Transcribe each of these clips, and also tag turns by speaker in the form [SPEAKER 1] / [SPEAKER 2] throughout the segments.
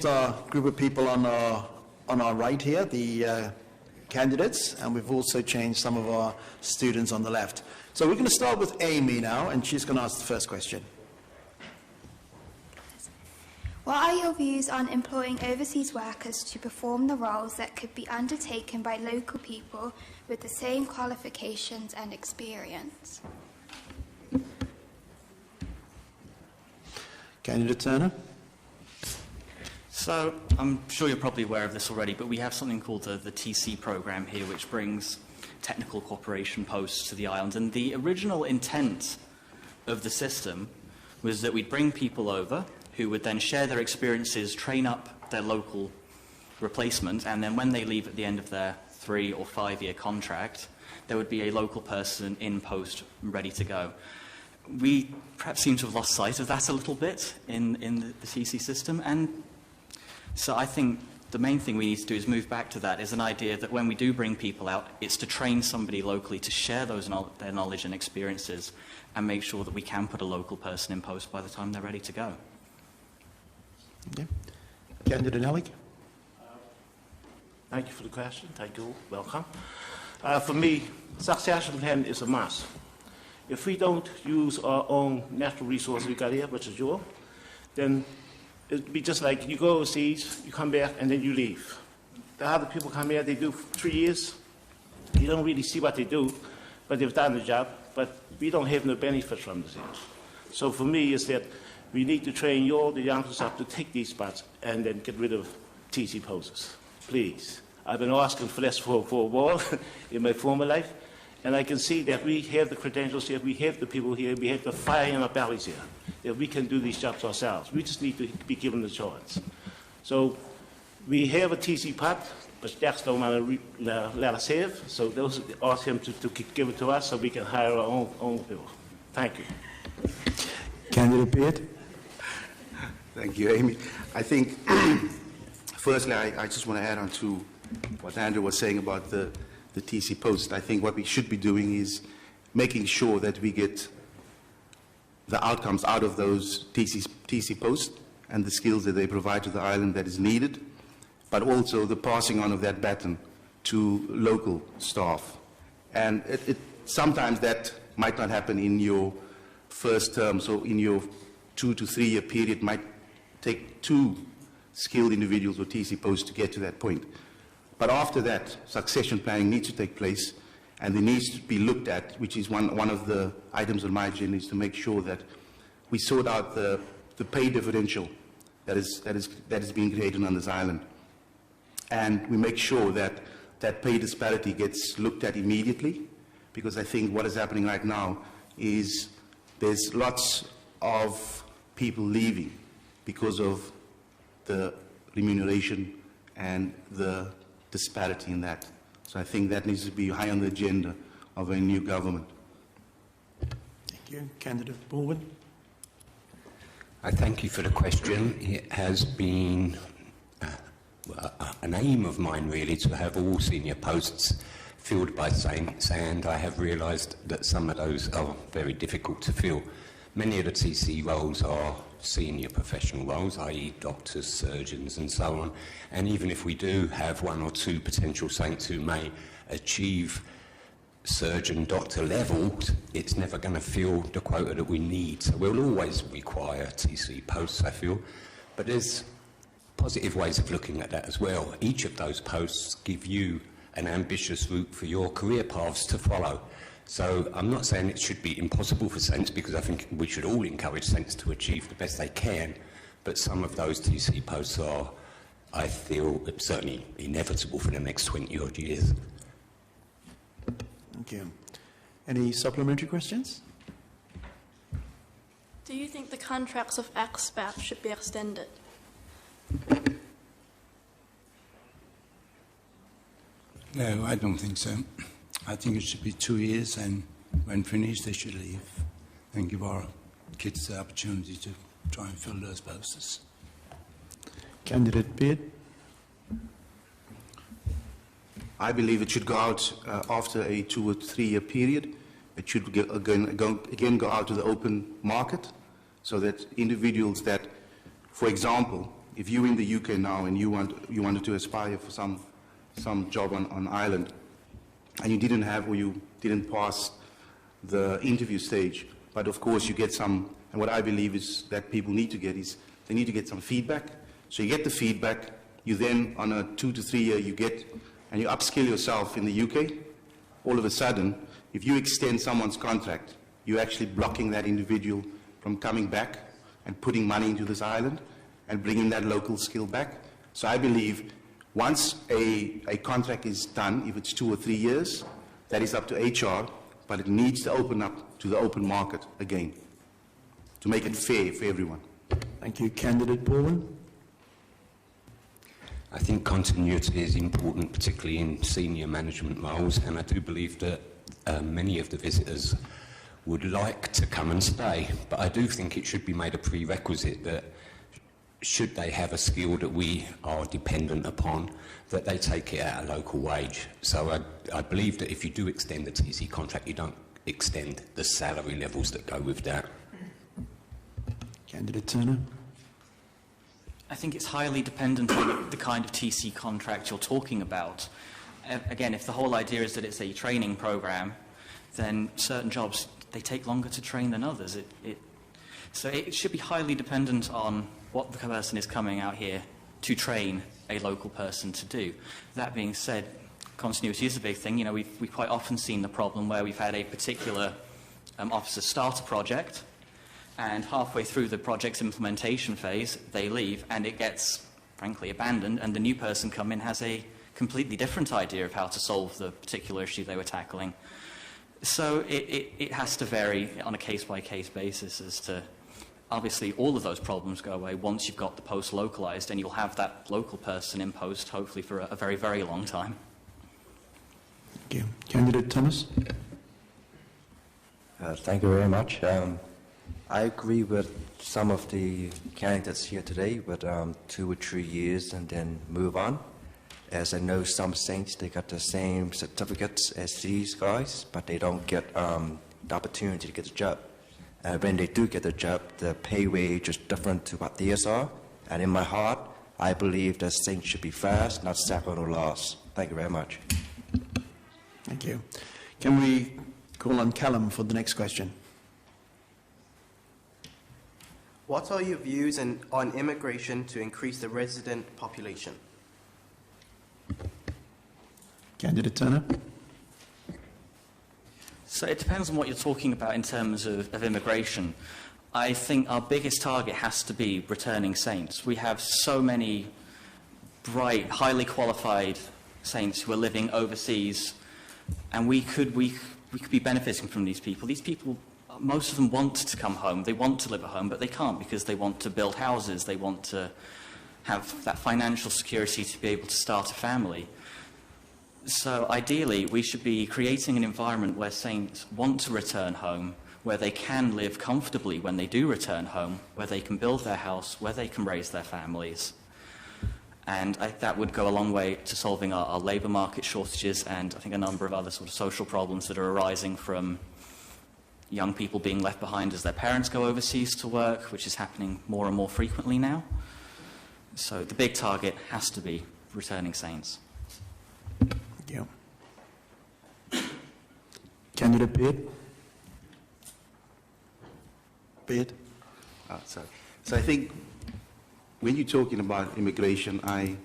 [SPEAKER 1] changed our group of people on our right here, the candidates, and we've also changed some of our students on the left. So we're going to start with Amy now, and she's going to ask the first question.
[SPEAKER 2] What are your views on employing overseas workers to perform the roles that could be undertaken by local people with the same qualifications and experience?
[SPEAKER 1] Candidate Turner.
[SPEAKER 3] So, I'm sure you're probably aware of this already, but we have something called the TC program here, which brings technical cooperation posts to the island. And the original intent of the system was that we'd bring people over who would then share their experiences, train up their local replacement, and then when they leave at the end of their 3 or 5 year contract, there would be a local person in post ready to go. We perhaps seem to have lost sight of that a little bit in the TC system, and so I think the main thing we need to do is move back to that, is an idea that when we do bring people out, it's to train somebody locally to share their knowledge and experiences and make sure that we can put a local person in post by the time they're ready to go.
[SPEAKER 1] Okay. Candidate Alec.
[SPEAKER 4] Thank you for the question. Thank you. Welcome. For me, succession plan is a must. If we don't use our own natural resources we got here, which is oil, then it'd be just like you go overseas, you come back, and then you leave. The other people come here, they do 3 years. You don't really see what they do, but they've done the job, but we don't have no benefit from this here. So for me, is that we need to train all the youngsters up to take these spots and then get rid of TC posts. Please. I've been asking for this for a while in my former life, and I can see that we have the credentials here, we have the people here, we have the fire in our bellies here, that we can do these jobs ourselves. We just need to be given the chance. So we have a TC pot, but Jack's don't want to let us have, so those ask him to give it to us so we can hire our own people. Thank you.
[SPEAKER 1] Candidate Beard.
[SPEAKER 5] Thank you, Amy. I think, firstly, I just want to add on to what Andrew was saying about the TC post. I think what we should be doing is making sure that we get the outcomes out of those TC posts and the skills that they provide to the island that is needed, but also the passing on of that baton to local staff. And sometimes that might not happen in your first term, so in your 2 to 3 year period might take 2 skilled individuals or TC posts to get to that point. But after that, succession planning needs to take place, and it needs to be looked at, which is one of the items on my agenda, is to make sure that we sort out the pay differential that is being created on this island. And we make sure that that pay disparity gets looked at immediately, because I think what is happening right now is there's lots of people leaving because of the remuneration and the disparity in that. So I think that needs to be high on the agenda of a new government.
[SPEAKER 1] Thank you. Candidate Baldwin.
[SPEAKER 6] I thank you for the question. It has been an aim of mine, really, to have all senior posts filled by saints, and I have realised that some of those are very difficult to fill. Many of the TC roles are senior professional roles, i.e. doctors, surgeons and so on, and even if we do have 1 or 2 potential saints who may achieve surgeon doctor levels, it's never going to fill the quota that we need. So we'll always require TC posts, I feel, but there's positive ways of looking at that as well. Each of those posts give you an ambitious route for your career paths to follow. So I'm not saying it should be impossible for saints, because I think we should all encourage saints to achieve the best they can, but some of those TC posts are, I feel, certainly inevitable for the next 20-odd years.
[SPEAKER 1] Thank you. Any supplementary questions?
[SPEAKER 7] Do you think the contracts of expats should be extended?
[SPEAKER 8] No, I don't think so. I think it should be 2 years, and when finished, they should leave and give our kids the opportunity to try and fill those posts.
[SPEAKER 1] Candidate Beard.
[SPEAKER 5] I believe it should go out after a 2 or 3 year period. It should again go out to the open market, so that individuals that, for example, if you're in the UK now and you wanted to aspire for some job on Ireland, and you didn't have or you didn't pass the interview stage, but of course you get some, and what I believe is that people need to get is they need to get some feedback. So you get the feedback, you then on a 2 to 3 year you get, and you upskill yourself in the UK. All of a sudden, if you extend someone's contract, you're actually blocking that individual from coming back and putting money into this island and bringing that local skill back. So I believe once a contract is done, if it's 2 or 3 years, that is up to HR, but it needs to open up to the open market again to make it fair for everyone.
[SPEAKER 1] Thank you. Candidate Paulin?
[SPEAKER 6] I think continuity is important, particularly in senior management roles, and I do believe that many of the visitors would like to come and stay, but I do think it should be made a prerequisite that should they have a skill that we are dependent upon, that they take it at a local wage. So I believe that if you do extend the TC contract, you don't extend the salary levels that go with that.
[SPEAKER 1] Candidate Turner?
[SPEAKER 3] I think it's highly dependent on the kind of TC contract you're talking about. Again, if the whole idea is that it's a training program, then certain jobs, they take longer to train than others. So it should be highly dependent on what the person is coming out here to train a local person to do. That being said, continuity is a big thing. You know, we've quite often seen the problem where we've had a particular officer start a project, and halfway through the project's implementation phase, they leave, and it gets, frankly, abandoned, and the new person come in has a completely different idea of how to solve the particular issue they were tackling. So it has to vary on a case-by-case basis as to, obviously, all of those problems go away once you've got the post localised, and you'll have that local person in post, hopefully, for a very, very long time.
[SPEAKER 1] Thank you. Candidate Thomas?
[SPEAKER 9] Thank you very much. I agree with some of the candidates here today with 2 or 3 years and then move on. As I know some saints, they got the same certificates as these guys, but they don't get the opportunity to get a job. When they do get a job, the pay wage is different to what theirs are. And in my heart, I believe that saints should be fast, not second or last. Thank you very much.
[SPEAKER 1] Thank you. Can we call on Callum for the next question?
[SPEAKER 10] What are your views on immigration to increase the resident population?
[SPEAKER 1] Candidate Turner?
[SPEAKER 3] So it depends on what you're talking about in terms of immigration. I think our biggest target has to be returning saints. We have so many bright, highly qualified saints who are living overseas, and we could be benefiting from these people. These people, most of them want to come home. They want to live at home, but they can't because they want to build houses. They want to have that financial security to be able to start a family. So ideally, we should be creating an environment where saints want to return home, where they can live comfortably when they do return home, where they can build their house, where they can raise their families. And that would go a long way to solving our labour market shortages and I think a number of other sort of social problems that are arising from young people being left behind as their parents go overseas to work, which is happening more and more frequently now. So the big target has to be returning saints.
[SPEAKER 1] Yeah. Candidate Beard? Beard?
[SPEAKER 5] Sorry. So I think when you're talking about immigration, I'm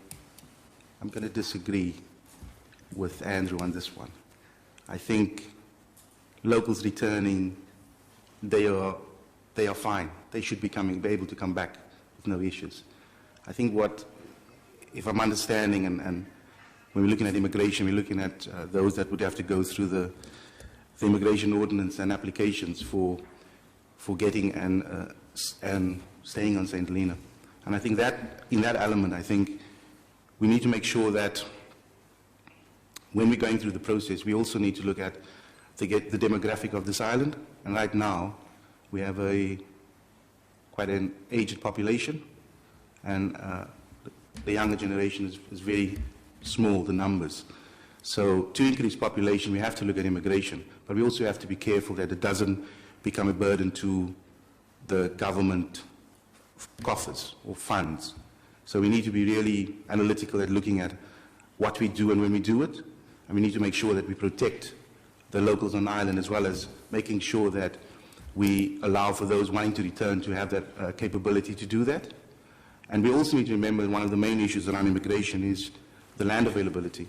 [SPEAKER 5] going to disagree with Andrew on this one. I think locals returning, they are fine. They should be able to come back with no issues. I think if I'm understanding, and when we're looking at immigration, we're looking at those that would have to go through the immigration ordinance and applications for getting and staying on St Helena. And I think that in that element, I think we need to make sure that when we're going through the process, we also need to look at the demographic of this island. And right now, we have quite an aged population, and the younger generation is very small, the numbers. So to increase population, we have to look at immigration, but we also have to be careful that it doesn't become a burden to the government coffers or funds. So we need to be really analytical at looking at what we do and when we do it. And we need to make sure that we protect the locals on the island, as well as making sure that we allow for those wanting to return to have that capability to do that. And we also need to remember that one of the main issues around immigration is the land availability.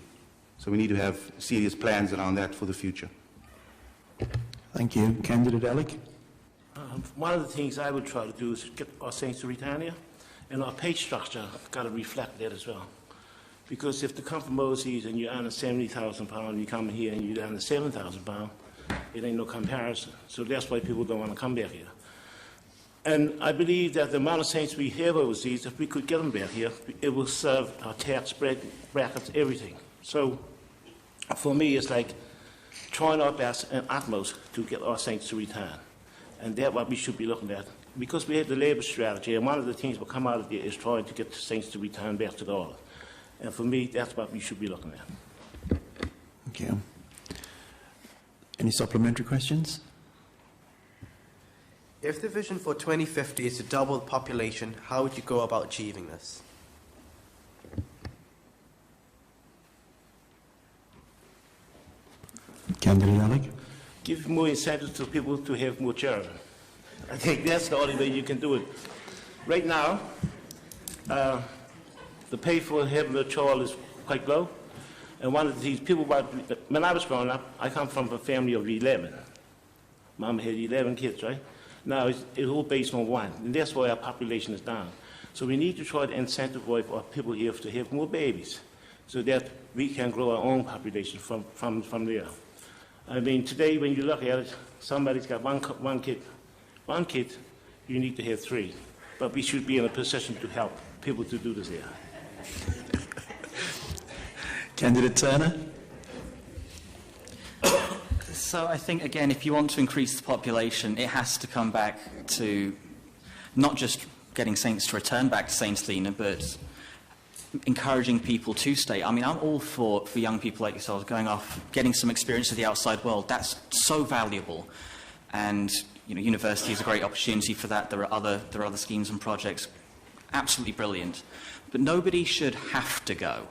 [SPEAKER 5] So we need to have serious plans around that for the future.
[SPEAKER 1] Thank you. Candidate Alec?
[SPEAKER 4] One of the things I would try to do is get our saints to return here, and our pay structure got to reflect that as well. Because if you come from overseas and you earn £70,000, you come here and you earn £7,000, it ain't no comparison. So that's why people don't want to come back here. And I believe that the amount of saints we have overseas, if we could get them back here, it will serve our tax brackets, everything. So for me, it's like trying our best and utmost to get our saints to return. And that's what we should be looking at. Because we have the labour strategy, and one of the things that will come out of there is trying to get the saints to return back to the island. And for me, that's what we should be looking at.
[SPEAKER 1] Thank you. Any supplementary questions?
[SPEAKER 10] If the vision for 2050 is to double the population, how would you go about achieving this?
[SPEAKER 1] Candidate Alec?
[SPEAKER 4] Give more incentives to people to have more children. I think that's the only way you can do it. Right now, the pay for having a child is quite low. And one of these people, when I was growing up, I come from a family of 11. Mom had 11 kids, right? Now it's all based on one, and that's why our population is down. So we need to try to incentivize our people here to have more babies, so that we can grow our own population from there. I mean, today when you look at it, somebody's got one kid. One kid, you need to have 3. But we should be in a position to help people to do this here.
[SPEAKER 1] Candidate Turner?
[SPEAKER 3] So I think, again, if you want to increase the population, it has to come back to not just getting saints to return back to St Helena, but encouraging people to stay. I mean, I'm all for young people like yourselves going off, getting some experience of the outside world. That's so valuable. And, you know, university is a great opportunity for that. There are other schemes and projects, absolutely brilliant. But nobody should have to go.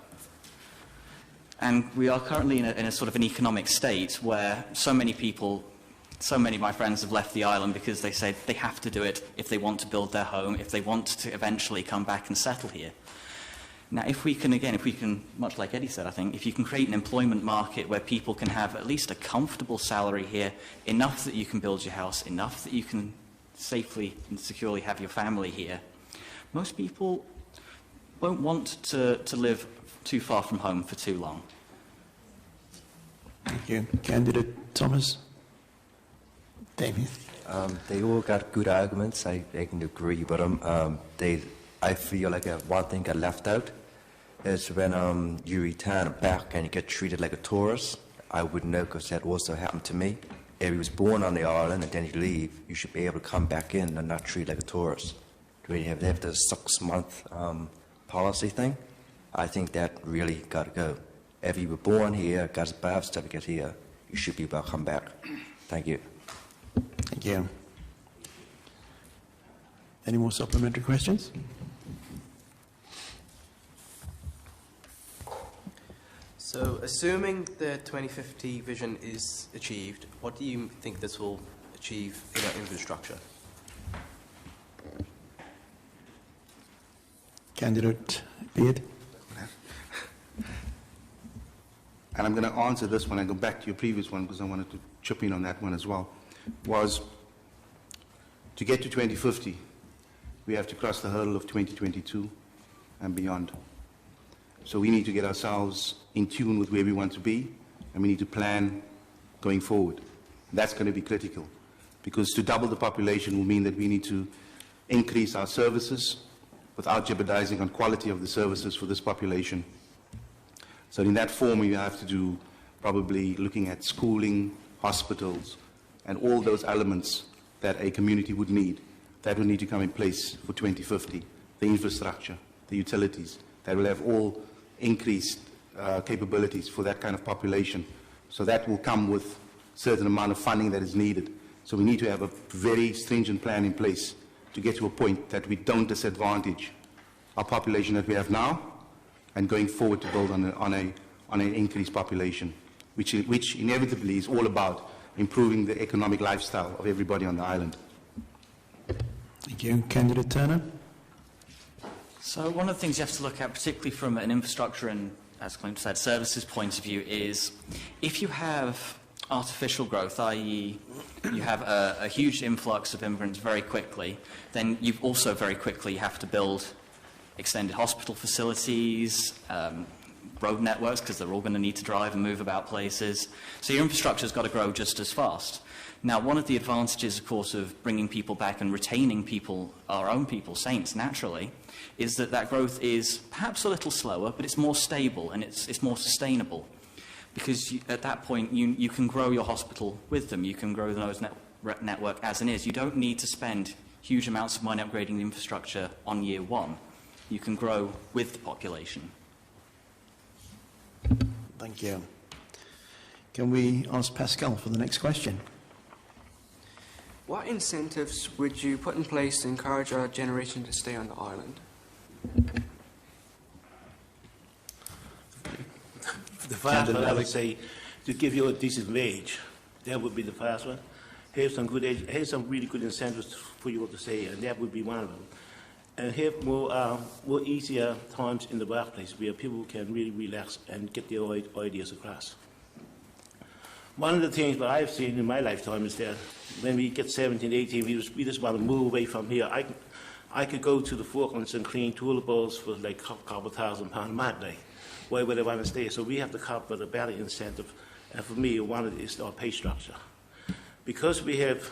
[SPEAKER 3] And we are currently in a sort of an economic state where so many of my friends have left the island because they say they have to do it if they want to build their home, if they want to eventually come back and settle here. Now, if we can, much like Eddie said, I think, if you can create an employment market where people can have at least a comfortable salary here, enough that you can build your house, enough that you can safely and securely have your family here, most people won't want to live too far from home for too long.
[SPEAKER 1] Thank you. Candidate Thomas? Damien?
[SPEAKER 9] They all got good arguments. I can agree, but I feel like one thing got left out is when you return back and you get treated like a tourist. I would know because that also happened to me. If you was born on the island and then you leave, you should be able to come back in and not treat like a tourist. They have the 6-month policy thing. I think that really got to go. If you were born here, got a birth certificate here, you should be able to come back. Thank you.
[SPEAKER 1] Thank you. Any more supplementary questions?
[SPEAKER 10] So, assuming the 2050 vision is achieved, what do you think this will achieve in our infrastructure?
[SPEAKER 1] Candidate Beard?
[SPEAKER 5] And I'm going to answer this one and go back to your previous one because I wanted to chip in on that one as well, was to get to 2050, we have to cross the hurdle of 2022 and beyond. So we need to get ourselves in tune with where we want to be, and we need to plan going forward. That's going to be critical, because to double the population will mean that we need to increase our services without jeopardizing on quality of the services for this population. So in that form, we have to do probably looking at schooling, hospitals, and all those elements that a community would need. That will need to come in place for 2050. The infrastructure, the utilities, that will have all increased capabilities for that kind of population. So that will come with a certain amount of funding that is needed. So we need to have a very stringent plan in place to get to a point that we don't disadvantage our population that we have now, and going forward to build on an increased population, which inevitably is all about improving the economic lifestyle of everybody on the island.
[SPEAKER 1] Thank you. Candidate Turner?
[SPEAKER 3] So one of the things you have to look at, particularly from an infrastructure and, as Clint said, services point of view, is if you have artificial growth, i.e. you have a huge influx of immigrants very quickly, then you also very quickly have to build extended hospital facilities, road networks, because they're all going to need to drive and move about places. So your infrastructure's got to grow just as fast. Now, one of the advantages, of course, of bringing people back and retaining people, our own people, Saints, naturally, is that that growth is perhaps a little slower, but it's more stable and it's more sustainable. Because at that point, you can grow your hospital with them. You can grow the nose network as it is. You don't need to spend huge amounts of money upgrading the infrastructure on year one. You can grow with the population.
[SPEAKER 1] Thank you. Can we ask Pascal for the next question?
[SPEAKER 11] What incentives would you put in place to encourage our generation to stay on the island?
[SPEAKER 4] The first one, I would say, to give you a decent wage. That would be the first one. Have some really good incentives for you to say, and that would be one of them. And have more easier times in the workplace where people can really relax and get their ideas across. One of the things that I've seen in my lifetime is that when we get 17, 18, we just want to move away from here. I could go to the Falklands and clean toilet bowls for like a couple £1,000 a month. Why would I want to stay? So we have to come up with a better incentive. And for me, one of it is our pay structure. Because we have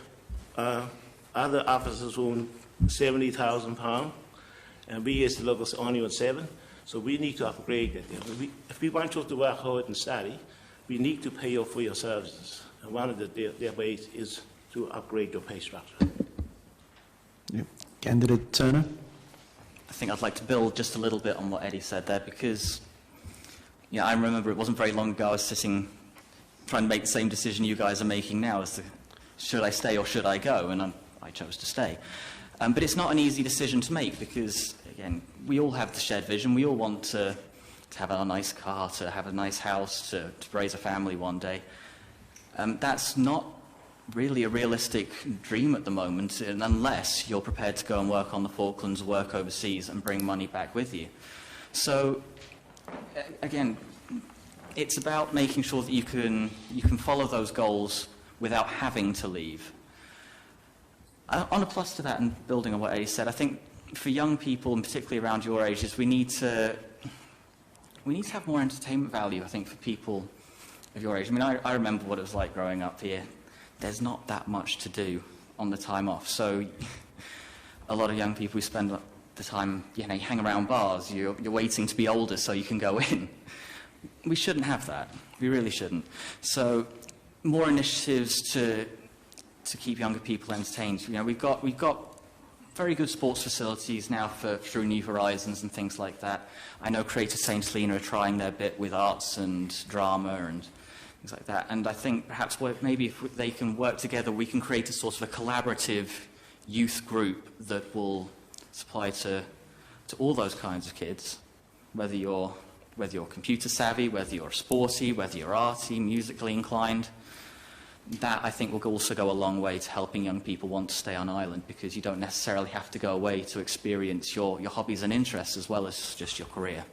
[SPEAKER 4] other officers who own £70,000, and we as the locals only on 7, so we need to upgrade that. If we want you to work hard and study, we need to pay you for your services. And one of their ways is to upgrade your pay structure.
[SPEAKER 1] Yep. Candidate Turner?
[SPEAKER 3] I think I'd like to build just a little bit on what Eddie said there, because I remember it wasn't very long ago I was sitting trying to make the same decision you guys are making now as to should I stay or should I go, and I chose to stay. But it's not an easy decision to make because, again, we all have the shared vision. We all want to have a nice car, to have a nice house, to raise a family one day. That's not really a realistic dream at the moment unless you're prepared to go and work on the Falklands, work overseas and bring money back with you. So, again, it's about making sure that you can follow those goals without having to leave. On a plus to that, and building on what Eddie said, I think for young people, and particularly around your ages, we need to have more entertainment value, I think, for people of your age. I mean, I remember what it was like growing up here. There's not that much to do on the time off. So a lot of young people who spend the time, you hang around bars, you're waiting to be older so you can go in. We shouldn't have that. We really shouldn't. So more initiatives to keep younger people entertained. We've got very good sports facilities now through New Horizons and things like that. I know Creative St Helena are trying their bit with arts and drama and things like that. And I think perhaps maybe if they can work together, we can create a sort of a collaborative youth group that will supply to all those kinds of kids, whether you're computer savvy, whether you're sporty, whether you're arty, musically inclined. That, I think, will also go a long way to helping young people want to stay on island, because you don't necessarily have to go away to experience your hobbies and interests as well as just your career.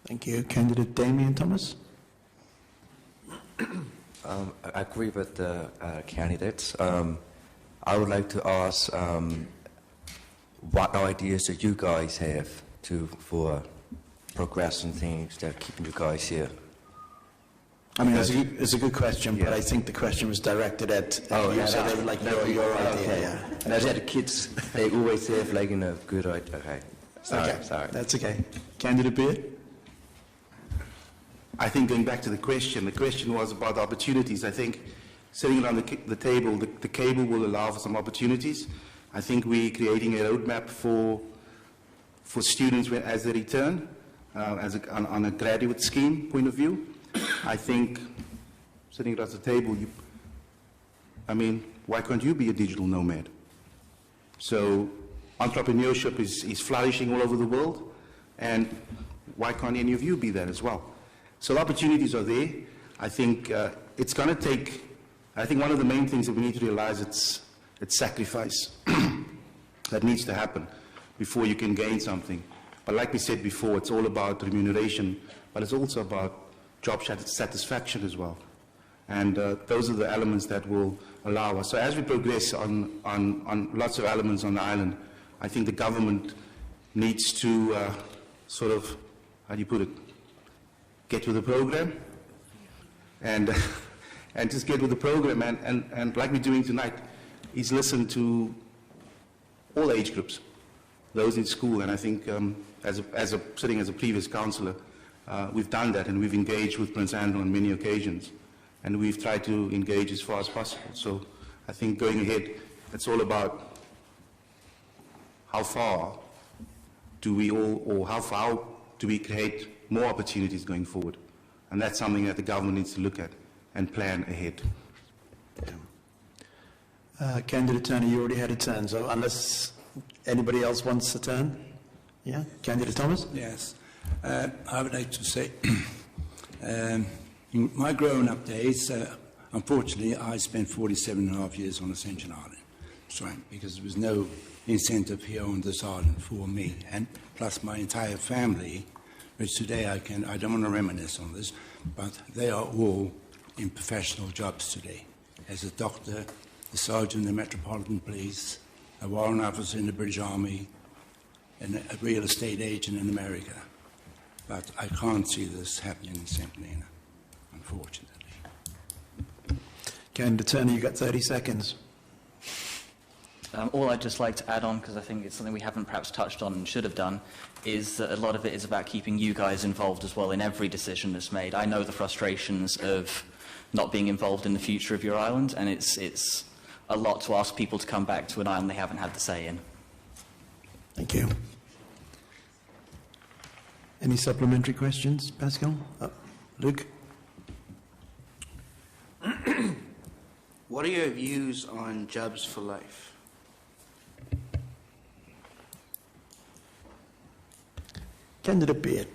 [SPEAKER 1] Thank you. Candidate Damien Thomas?
[SPEAKER 9] I agree with the candidates. I would like to ask what ideas do you guys have for progressing things that are keeping you guys here?
[SPEAKER 1] I mean, it's a good question, but I think the question was directed at you, so they would like to know your idea.
[SPEAKER 9] Okay.
[SPEAKER 1] Yeah.
[SPEAKER 9] And I said the kids, they always have like a good idea. Okay. Sorry.
[SPEAKER 1] That's okay. Candidate Beard?
[SPEAKER 5] I think going back to the question was about opportunities. I think sitting around the table, the cable will allow for some opportunities. I think we're creating a roadmap for students as they return, on a graduate scheme point of view. I think sitting across the table, why can't you be a digital nomad? So entrepreneurship is flourishing all over the world, and why can't any of you be that as well? So the opportunities are there. I think it's going to take, I think one of the main things that we need to realize it's sacrifice that needs to happen before you can gain something. But like we said before, it's all about remuneration, but it's also about job satisfaction as well. And those are the elements that will allow us. So as we progress on lots of elements on the island, I think the government needs to sort of, how do you put it, get with the program and just get with the program and like we're doing tonight, is listen to all age groups, those in school. And I think sitting as a previous councillor, we've done that, and we've engaged with Prince Andrew on many occasions, and we've tried to engage as far as possible. So I think going ahead, it's all about how far do we all, or how far do we create more opportunities going forward? And that's something that the government needs to look at and plan ahead.
[SPEAKER 1] Candidate Turner, you already had a turn, so unless anybody else wants a turn? Yeah? Candidate Thomas?
[SPEAKER 8] Yes. I would like to say, in my growing-up days, unfortunately, I spent 47.5 years on Ascension Island, right, because there was no incentive here on this island for me, and plus my entire family, which today I don't want to reminisce on this, but they are all in professional jobs today, as a doctor, a sergeant in the Metropolitan Police, a warrant officer in the British Army, and a real estate agent in America. But I can't see this happening in St Helena, unfortunately.
[SPEAKER 1] Candidate Turner, you've got 30 seconds.
[SPEAKER 3] All I'd just like to add on, because I think it's something we haven't perhaps touched on and should have done, is that a lot of it is about keeping you guys involved as well in every decision that's made. I know the frustrations of not being involved in the future of your island, and it's a lot to ask people to come back to an island they haven't had the say in.
[SPEAKER 1] Thank you. Any supplementary questions, Pascal? Luke?
[SPEAKER 12] What are your views on jobs for life?
[SPEAKER 1] Candidate Beard.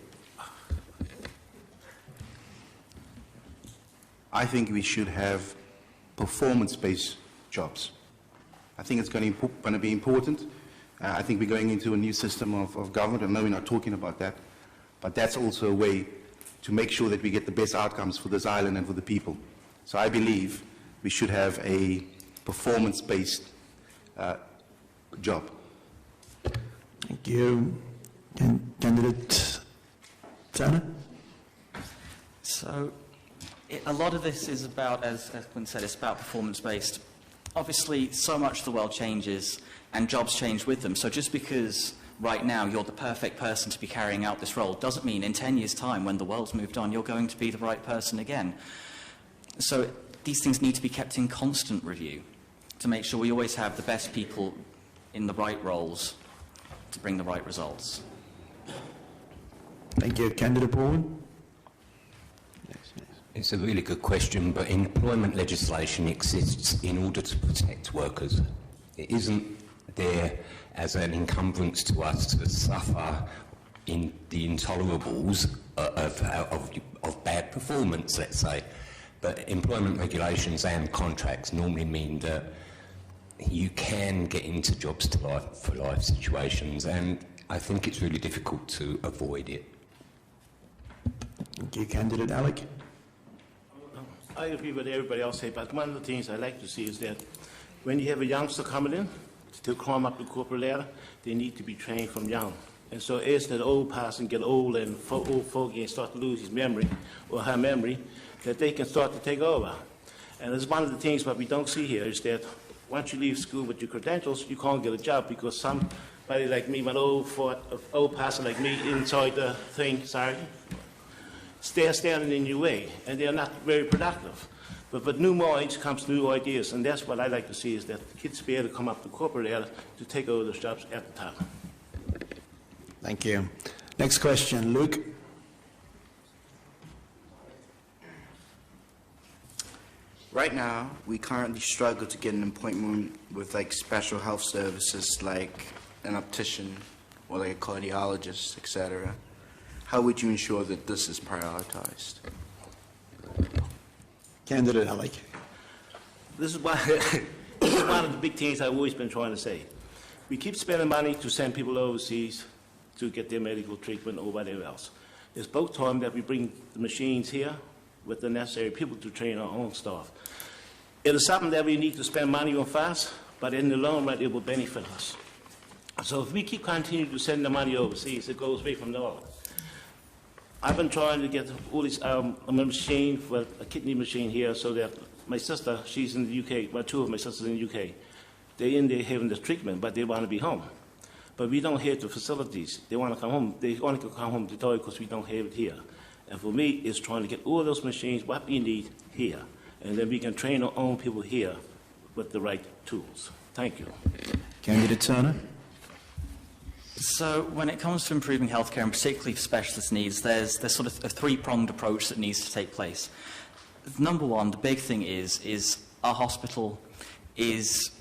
[SPEAKER 5] I think we should have performance-based jobs. I think it's going to be important. I think we're going into a new system of government. I know we're not talking about that, but that's also a way to make sure that we get the best outcomes for this island and for the people. So I believe we should have a performance-based job.
[SPEAKER 1] Thank you. Candidate Turner?
[SPEAKER 3] So a lot of this is about, as Quinn said, it's about performance-based. Obviously, so much of the world changes and jobs change with them. So just because right now you're the perfect person to be carrying out this role doesn't mean in 10 years' time, when the world's moved on, you're going to be the right person again. So these things need to be kept in constant review to make sure we always have the best people in the right roles to bring the right results.
[SPEAKER 1] Thank you. Candidate Baldwin?
[SPEAKER 6] It's a really good question, but employment legislation exists in order to protect workers. It isn't there as an encumbrance to us to suffer in the intolerables of bad performance, let's say. But employment regulations and contracts normally mean that you can get into jobs for life situations, and I think it's really difficult to avoid it.
[SPEAKER 1] Thank you. Candidate Alec?
[SPEAKER 4] I agree with everybody else say, but one of the things I like to see is that when you have a youngster coming in to climb up the corporate ladder, they need to be trained from young. And so as that old person get old and old fogey and start to lose his memory or her memory, that they can start to take over. And it's one of the things what we don't see here is that once you leave school with your credentials, you can't get a job because somebody like me, an old person like me inside the thing, they're standing in your way, and they're not very productive. But with new knowledge comes new ideas, and that's what I like to see, is that kids be able to come up the corporate ladder to take over those jobs at the top.
[SPEAKER 1] Thank you. Next question, Luke.
[SPEAKER 12] Right now, we currently struggle to get an appointment with like special health services like an optician or like a cardiologist, etc., how would you ensure that this is prioritized?
[SPEAKER 1] Candidate Alec.
[SPEAKER 4] This is one of the big things I've always been trying to say. We keep spending money to send people overseas to get their medical treatment or whatever else. It's about time that we bring the machines here with the necessary people to train our own staff. It is something that we need to spend money on fast, but in the long run it will benefit us. So if we keep continuing to send the money overseas, it goes away from the island. I've been trying to get all these, a machine, for a kidney machine here, so that my sister, she's in the UK, well, two of my sisters in the UK, they're in there having this treatment, but they want to be home. But we don't have the facilities. They want to come home. They only can come home to die because we don't have it here. And for me, it's trying to get all those machines, what we need, here. And then we can train our own people here with the right tools. Thank you.
[SPEAKER 1] Candidate Turner.
[SPEAKER 3] So when it comes to improving healthcare, and particularly for specialist needs, there's sort of a three-pronged approach that needs to take place. Number one, the big thing is our hospital is,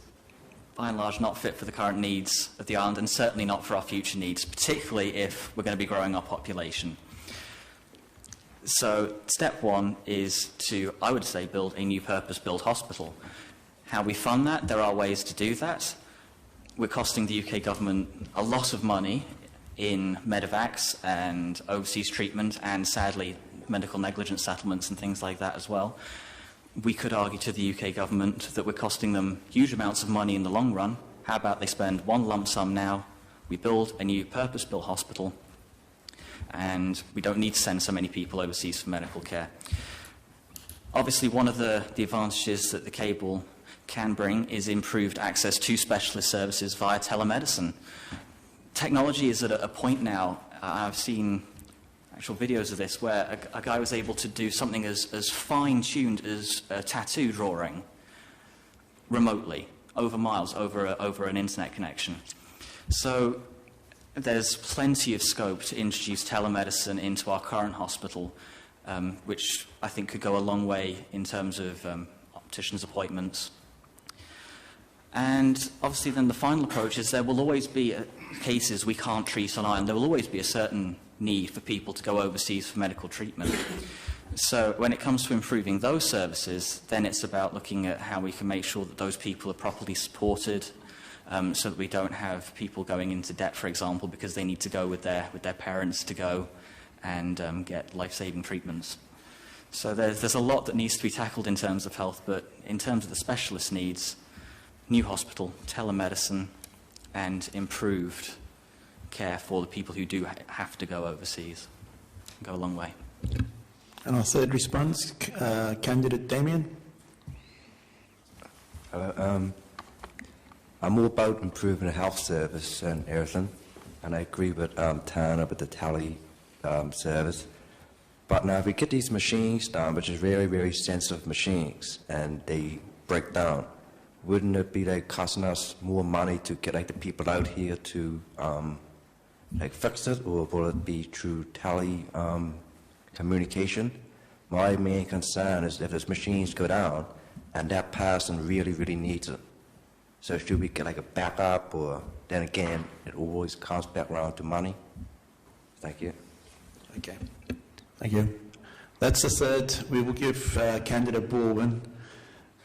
[SPEAKER 3] by and large, not fit for the current needs of the island, and certainly not for our future needs, particularly if we're going to be growing our population. So step one is to, I would say, build a new purpose-built hospital. How we fund that, there are ways to do that. We're costing the UK government a lot of money in medevacs and overseas treatment, and sadly medical negligence settlements and things like that as well. We could argue to the UK government that we're costing them huge amounts of money in the long run. How about they spend one lump sum now, we build a new purpose-built hospital, and we don't need to send so many people overseas for medical care. Obviously, one of the advantages that the cable can bring is improved access to specialist services via telemedicine. Technology is at a point now, I've seen actual videos of this, where a guy was able to do something as fine-tuned as a tattoo drawing remotely, over miles, over an internet connection. So there's plenty of scope to introduce telemedicine into our current hospital, which I think could go a long way in terms of opticians' appointments. And obviously then the final approach is there will always be cases we can't treat on island. There will always be a certain need for people to go overseas for medical treatment. So when it comes to improving those services, then it's about looking at how we can make sure that those people are properly supported, so that we don't have people going into debt, for example, because they need to go with their parents to go and get life-saving treatments. So there's a lot that needs to be tackled in terms of health, but in terms of the specialist needs, new hospital, telemedicine, and improved care for the people who do have to go overseas go a long way.
[SPEAKER 1] And our third response, Candidate Damien.
[SPEAKER 9] Hello, I'm all about improving the health service and everything, and I agree with Tana with the tele service. But now if we get these machines down, which is very, very sensitive machines, and they break down, wouldn't it be like costing us more money to get like the people out here to like fix it, or will it be through tele communication? My main concern is if those machines go down and that person really, really needs it. So should we get like a backup, or then again, it always comes back around to money? Thank you.
[SPEAKER 1] Okay. Thank you. That's the third. We will give Candidate Baldwin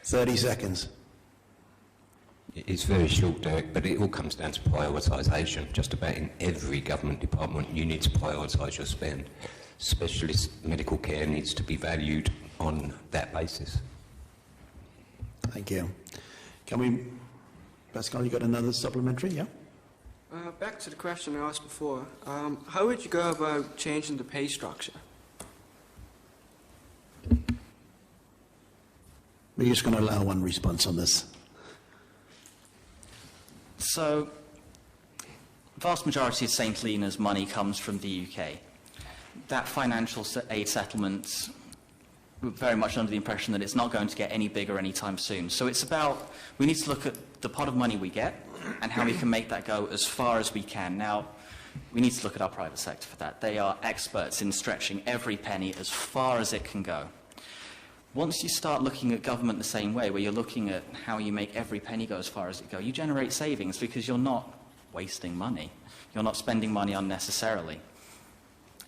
[SPEAKER 1] 30 seconds.
[SPEAKER 6] It's very short, Derek, but it all comes down to prioritisation. Just about in every government department, you need to prioritise your spend. Specialist medical care needs to be valued on that basis.
[SPEAKER 1] Thank you. Can we, Pascal, you got another supplementary, yeah?
[SPEAKER 11] Back to the question I asked before. How would you go about changing the pay structure?
[SPEAKER 1] We're just going to allow one response on this.
[SPEAKER 3] So, the vast majority of St Helena's money comes from the UK. That financial aid settlement, we're very much under the impression that it's not going to get any bigger anytime soon. So it's about, we need to look at the pot of money we get and how we can make that go as far as we can. Now, we need to look at our private sector for that. They are experts in stretching every penny as far as it can go. Once you start looking at government the same way, where you're looking at how you make every penny go as far as it goes, you generate savings because you're not wasting money. You're not spending money unnecessarily.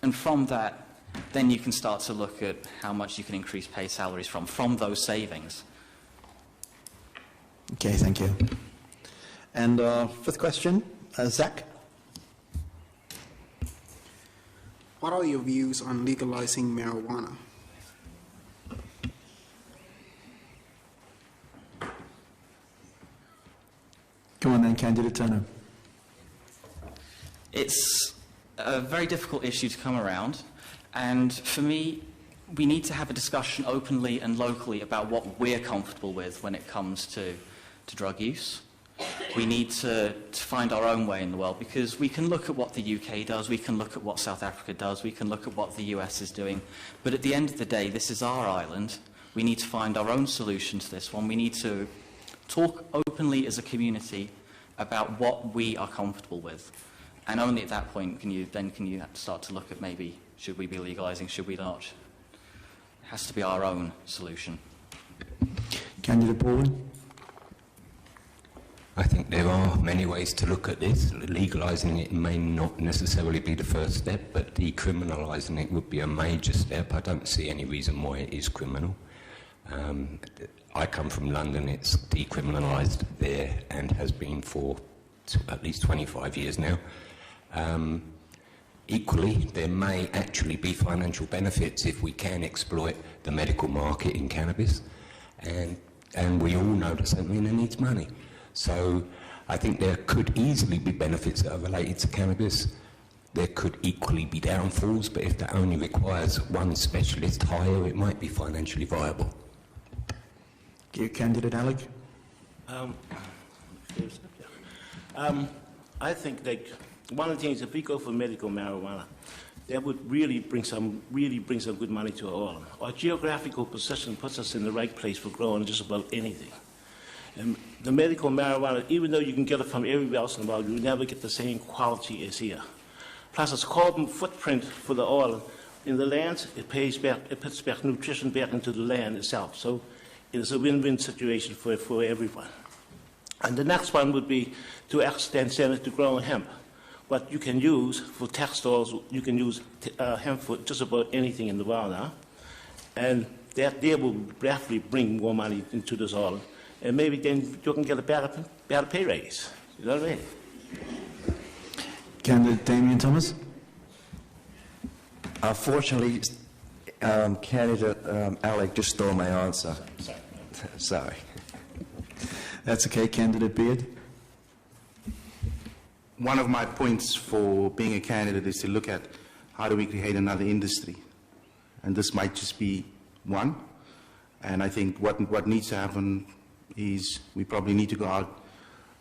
[SPEAKER 3] And from that, then you can start to look at how much you can increase pay salaries from those savings.
[SPEAKER 1] Okay, thank you. And fifth question, Zach.
[SPEAKER 13] What are your views on legalizing marijuana?
[SPEAKER 1] Come on then, Candidate Turner.
[SPEAKER 3] It's a very difficult issue to come around, and for me, we need to have a discussion openly and locally about what we're comfortable with when it comes to drug use. We need to find our own way in the world, because we can look at what the UK does, we can look at what South Africa does, we can look at what the US is doing, but at the end of the day, this is our island. We need to find our own solution to this one. We need to talk openly as a community about what we are comfortable with. And only at that point can you start to look at maybe, should we be legalizing, should we not? It has to be our own solution.
[SPEAKER 1] Candidate Baldwin.
[SPEAKER 6] I think there are many ways to look at this. Legalising it may not necessarily be the first step, but decriminalising it would be a major step. I don't see any reason why it is criminal. I come from London. It's decriminalised there and has been for at least 25 years now. Equally, there may actually be financial benefits if we can exploit the medical market in cannabis, and we all know that St Helena needs money. So I think there could easily be benefits that are related to cannabis. There could equally be downfalls, but if that only requires one specialist hire, it might be financially viable.
[SPEAKER 1] Candidate Alec.
[SPEAKER 4] I think that one of the things, if we go for medical marijuana, that would really bring some good money to our island. Our geographical position puts us in the right place for growing just about anything. And the medical marijuana, even though you can get it from everywhere else in the world, you never get the same quality as here. Plus, its carbon footprint for the oil in the land, it puts back nutrition back into the land itself. So it is a win-win situation for everyone. And the next one would be to extend it to growing hemp. What you can use for textiles, you can use hemp for just about anything in the world now. And that there will definitely bring more money into this island. And maybe then you can get a better pay raise. You know what I mean?
[SPEAKER 1] Candidate Damien Thomas.
[SPEAKER 9] Unfortunately, Candidate Alec just stole my answer. Sorry.
[SPEAKER 1] That's okay, Candidate Beard.
[SPEAKER 5] One of my points for being a candidate is to look at how do we create another industry. And this might just be one. And I think what needs to happen is we probably need to go out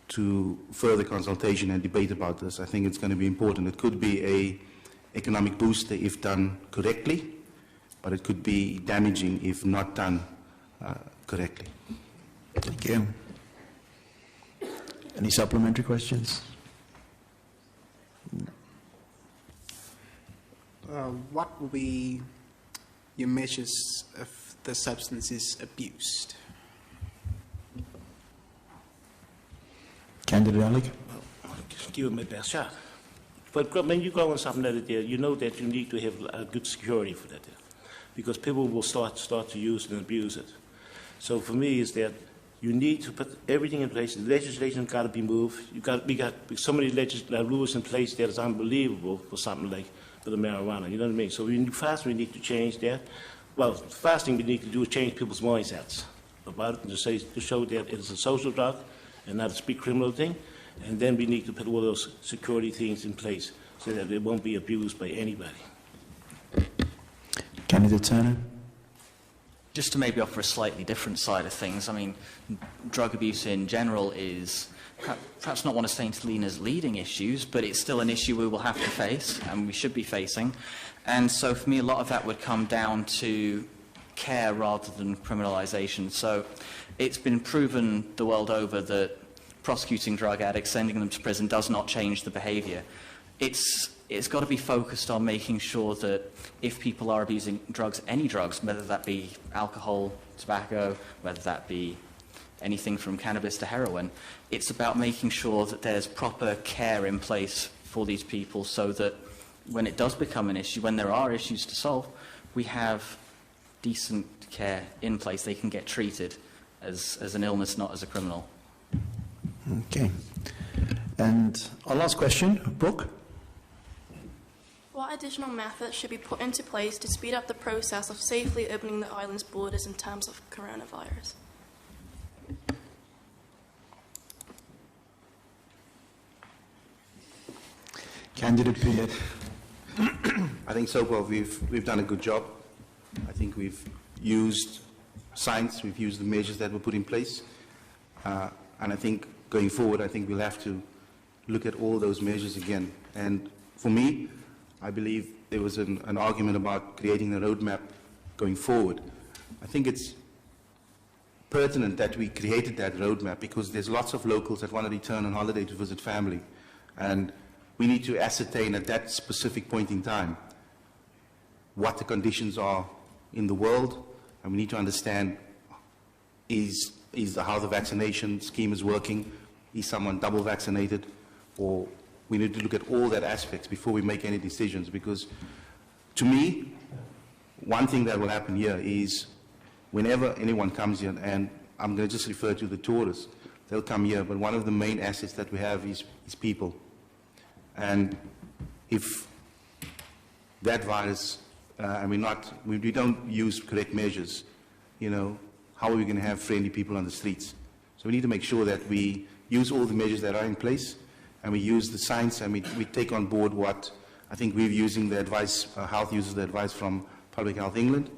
[SPEAKER 5] to further consultation and debate about this. I think it's going to be important. It could be an economic booster if done correctly, but it could be damaging if not done correctly.
[SPEAKER 1] Thank you. Any supplementary questions?
[SPEAKER 13] What will be your measures if the substance is abused?
[SPEAKER 1] Candidate Alec.
[SPEAKER 4] Just give it my best shot. But when you go on something like that there, you know that you need to have a good security for that there, because people will start to use it and abuse it. So for me, is that you need to put everything in place. The legislation got to be moved. We got so many rules in place that is unbelievable for something like for the marijuana. You know what I mean? So first we need to change that. Well, the first thing we need to do is change people's mindsets about it and to show that it is a social drug and not a big criminal thing. And then we need to put all those security things in place so that it won't be abused by anybody.
[SPEAKER 1] Candidate Turner.
[SPEAKER 3] Just to maybe offer a slightly different side of things, I mean, drug abuse in general is perhaps not one of St Helena's leading issues, but it's still an issue we will have to face and we should be facing. And so for me, a lot of that would come down to care rather than criminalisation. So it's been proven the world over that prosecuting drug addicts, sending them to prison does not change the behaviour. It's got to be focused on making sure that if people are abusing drugs, any drugs, whether that be alcohol, tobacco, whether that be anything from cannabis to heroin. It's about making sure that there's proper care in place for these people so that when it does become an issue, when there are issues to solve, we have decent care in place. They can get treated as an illness, not as a criminal.
[SPEAKER 1] Okay. And our last question, Brooke.
[SPEAKER 7] What additional methods should be put into place to speed up the process of safely opening the island's borders in terms of coronavirus?
[SPEAKER 1] Candidate Pilet.
[SPEAKER 5] I think so far we've done a good job. I think we've used science, we've used the measures that were put in place. And I think going forward, I think we'll have to look at all those measures again. And for me, I believe there was an argument about creating a roadmap going forward. I think it's pertinent that we created that roadmap because there's lots of locals that want to return on holiday to visit family. And we need to ascertain at that specific point in time what the conditions are in the world, and we need to understand how the vaccination scheme is working, is someone double vaccinated, or we need to look at all that aspects before we make any decisions, because to me, one thing that will happen here is whenever anyone comes here, and I'm going to just refer to the tourists, they'll come here, but one of the main assets that we have is people. And if that virus, and we don't use correct measures, you know, how are we going to have friendly people on the streets? So we need to make sure that we use all the measures that are in place, and we use the science, and we take on board what I think we're using the advice, health uses the advice from Public Health England,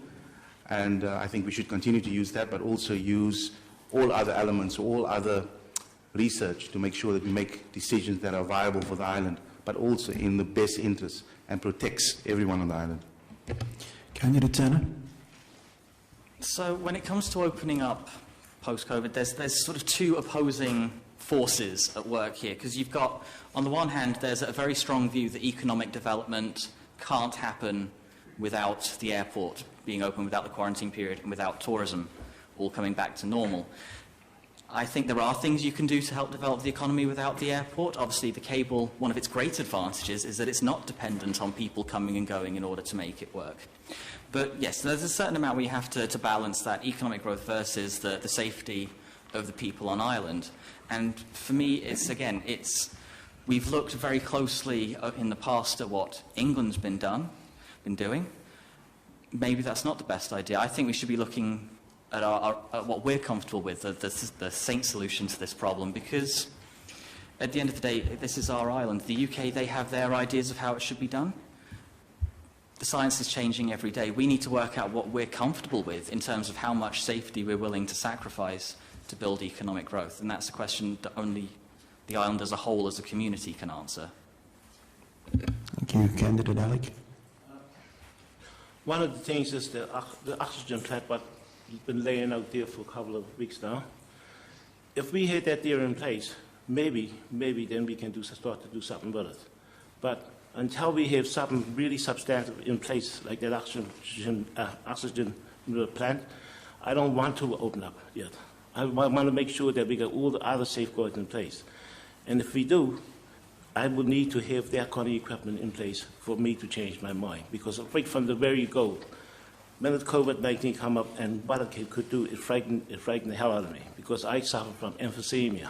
[SPEAKER 5] and I think we should continue to use that, but also use all other elements, all other research to make sure that we make decisions that are viable for the island, but also in the best interest and protects everyone on the island.
[SPEAKER 1] Candidate Turner.
[SPEAKER 3] So when it comes to opening up post-COVID, there's sort of two opposing forces at work here, because you've got, on the one hand, there's a very strong view that economic development can't happen without the airport being open, without the quarantine period, and without tourism all coming back to normal. I think there are things you can do to help develop the economy without the airport. Obviously, the cable, one of its great advantages is that it's not dependent on people coming and going in order to make it work. But yes, there's a certain amount we have to balance that economic growth versus the safety of the people on island. And for me, we've looked very closely in the past at what England's been doing. Maybe that's not the best idea. I think we should be looking at what we're comfortable with, the Saint solution to this problem, because at the end of the day, this is our island. The UK, they have their ideas of how it should be done. The science is changing every day. We need to work out what we're comfortable with in terms of how much safety we're willing to sacrifice to build economic growth. And that's a question that only the island as a whole, as a community, can answer.
[SPEAKER 1] Thank you. Candidate Alec.
[SPEAKER 4] One of the things is the oxygen plant, what has been laying out there for a couple of weeks now. If we had that there in place, maybe then we can start to do something with it. But until we have something really substantive in place, like that oxygen plant, I don't want to open up yet. I want to make sure that we got all the other safeguards in place. And if we do, I will need to have that kind of equipment in place for me to change my mind. Because right from the very go, when the COVID-19 come up and what it could do, it frightened the hell out of me. Because I suffer from emphysema.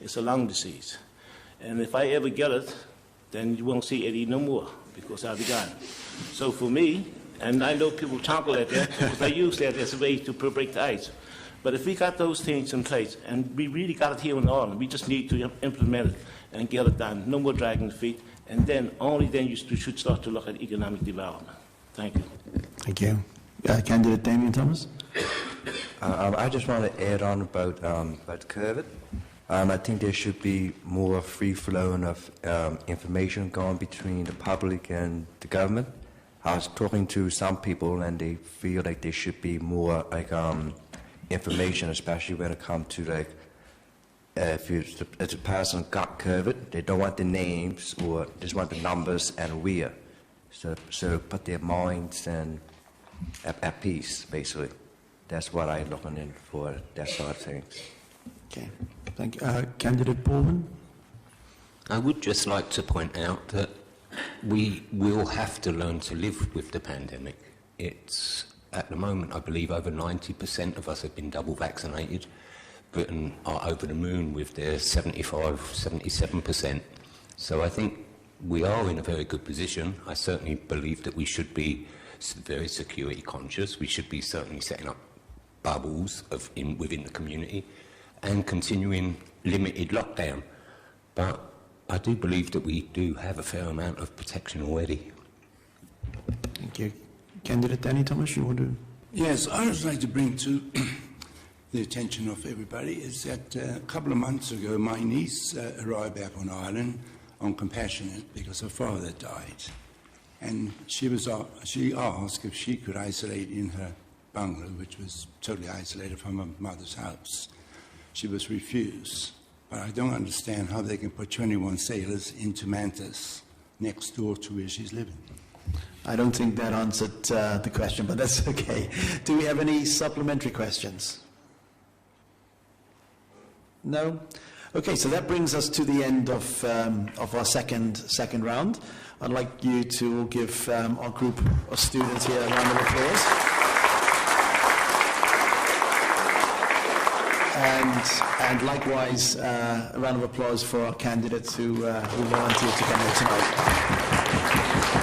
[SPEAKER 4] It's a lung disease. And if I ever get it, then you won't see Eddie no more, because I'll be gone. So for me, and I know people chuckle at that, because I use that as a way to break the ice. But if we got those things in place, and we really got it here on the island, we just need to implement it and get it done. No more dragging the feet. And then, only then you should start to look at economic development. Thank you.
[SPEAKER 1] Thank you. Candidate Damien Thomas.
[SPEAKER 9] I just want to add on about COVID. I think there should be more free flowing of information going between the public and the government. I was talking to some people, and they feel like there should be more information, especially when it comes to if a person got COVID, they don't want the names or just want the numbers and where. So put their minds and at peace, basically. That's what I'm looking in for, that sort of things.
[SPEAKER 1] Okay, thank you. Candidate Baldwin?
[SPEAKER 6] I would just like to point out that we will have to learn to live with the pandemic. It's, at the moment, I believe over 90% of us have been double vaccinated. Britain are over the moon with their 75, 77%. So I think we are in a very good position. I certainly believe that we should be very security conscious. We should be certainly setting up bubbles within the community and continuing limited lockdown. But I do believe that we do have a fair amount of protection already.
[SPEAKER 1] Thank you. Candidate Danny Thomas, you want to?
[SPEAKER 8] Yes, I would like to bring to the attention of everybody is that a couple of months ago my niece arrived back on Ireland on compassionate because her father died. And she asked if she could isolate in her bungalow, which was totally isolated from her mother's house. She was refused. But I don't understand how they can put 21 sailors into Mantis next door to where she's living.
[SPEAKER 1] I don't think that answered the question, but that's okay. Do we have any supplementary questions? No? Okay, so that brings us to the end of our second round. I'd like you to give our group of students here a round of applause. And likewise, a round of applause for our candidates who volunteered to come here tonight.